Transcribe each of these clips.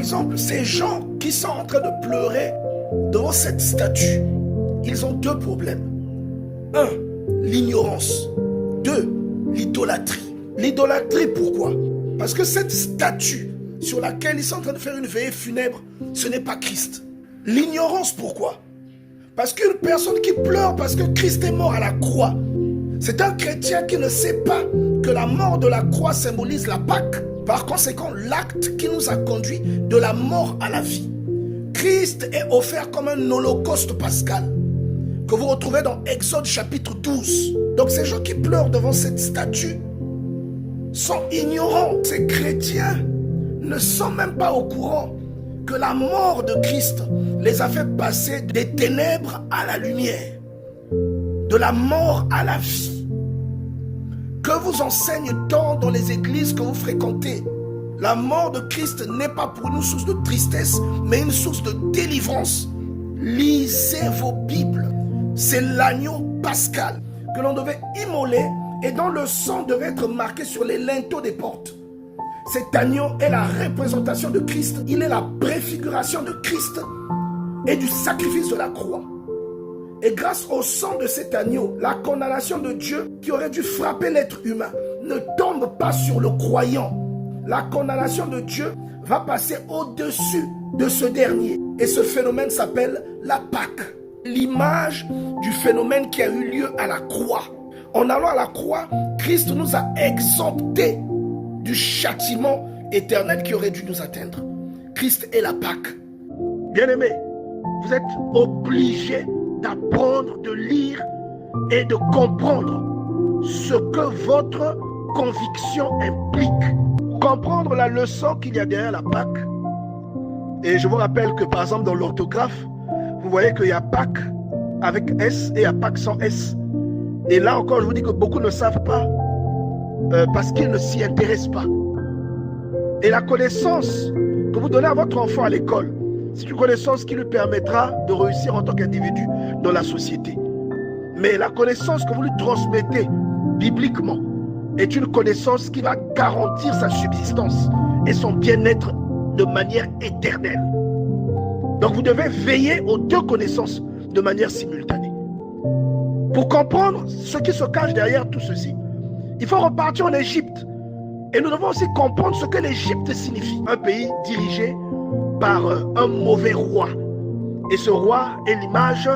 exemple, ces gens qui sont en train de pleurer devant cette statue, ils ont deux problèmes. Un, l'ignorance. Deux, l'idolâtrie. L'idolâtrie, pourquoi? Parce que cette statue sur laquelle ils sont en train de faire une veillée funèbre, ce n'est pas Christ. L'ignorance, pourquoi? Parce qu'une personne qui pleure parce que Christ est mort à la croix, c'est un chrétien qui ne sait pas que la mort de la croix symbolise la Pâque. Par conséquent, l'acte qui nous a conduit de la mort à la vie. Christ est offert comme un holocauste pascal que vous retrouvez dans Exode chapitre 12. Donc ces gens qui pleurent devant cette statue sont ignorants. Ces chrétiens ne sont même pas au courant que la mort de Christ les a fait passer des ténèbres à la lumière, de la mort à la vie. Que vous enseigne-t-on dans les églises que vous fréquentez? La mort de Christ n'est pas pour nous une source de tristesse, mais une source de délivrance. Lisez vos Bibles. C'est l'agneau pascal que l'on devait immoler et dont le sang devait être marqué sur les linteaux des portes. Cet agneau est la représentation de Christ. Il est la préfiguration de Christ et du sacrifice de la croix. Et grâce au sang de cet agneau, la condamnation de Dieu qui aurait dû frapper l'être humain ne tombe pas sur le croyant. La condamnation de Dieu va passer au-dessus de ce dernier. Et ce phénomène s'appelle la Pâque. L'image du phénomène qui a eu lieu à la croix. En allant à la croix, Christ nous a exemptés du châtiment éternel qui aurait dû nous atteindre. Christ est la Pâque. Bien-aimés, vous êtes obligés d'apprendre, de lire et de comprendre ce que votre conviction implique. Comprendre la leçon qu'il y a derrière la Pâque. Et je vous rappelle que par exemple dans l'orthographe, vous voyez qu'il y a Pâque avec S et il y a Pâque sans S. Et là encore, je vous dis que beaucoup ne savent pas parce qu'ils ne s'y intéressent pas. Et la connaissance que vous donnez à votre enfant à l'école, c'est une connaissance qui lui permettra de réussir en tant qu'individu dans la société. Mais la connaissance que vous lui transmettez bibliquement est une connaissance qui va garantir sa subsistance et son bien-être de manière éternelle. Donc vous devez veiller aux deux connaissances de manière simultanée. Pour comprendre ce qui se cache derrière tout ceci, il faut repartir en Égypte. Et nous devons aussi comprendre ce que l'Égypte signifie. Un pays dirigé par un mauvais roi. Et ce roi est l'image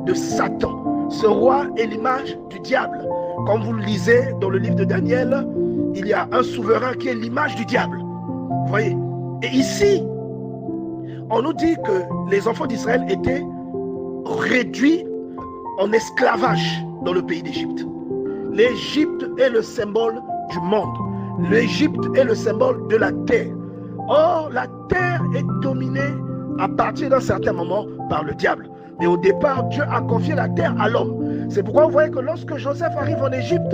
de Satan. Ce roi est l'image du diable. Comme vous le lisez dans le livre de Daniel, il y a un souverain qui est l'image du diable. Vous voyez? Et ici, on nous dit que les enfants d'Israël étaient réduits en esclavage dans le pays d'Égypte. L'Égypte est le symbole du monde. L'Égypte est le symbole de la terre. Or, la terre est dominée à partir d'un certain moment par le diable. Mais au départ, Dieu a confié la terre à l'homme. C'est pourquoi vous voyez que lorsque Joseph arrive en Égypte,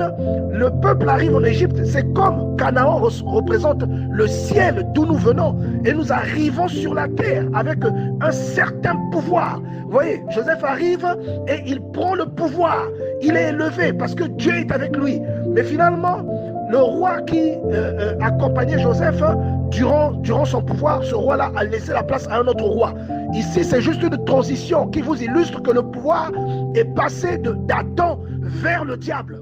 le peuple arrive en Égypte. C'est comme Canaan représente le ciel d'où nous venons. Et nous arrivons sur la terre avec un certain pouvoir. Vous voyez, Joseph arrive et il prend le pouvoir. Il est élevé parce que Dieu est avec lui. Mais finalement, le roi qui accompagnait Joseph, durant son pouvoir, ce roi-là a laissé la place à un autre roi. Ici, c'est juste une transition qui vous illustre que le pouvoir est passé d'Adam vers le diable.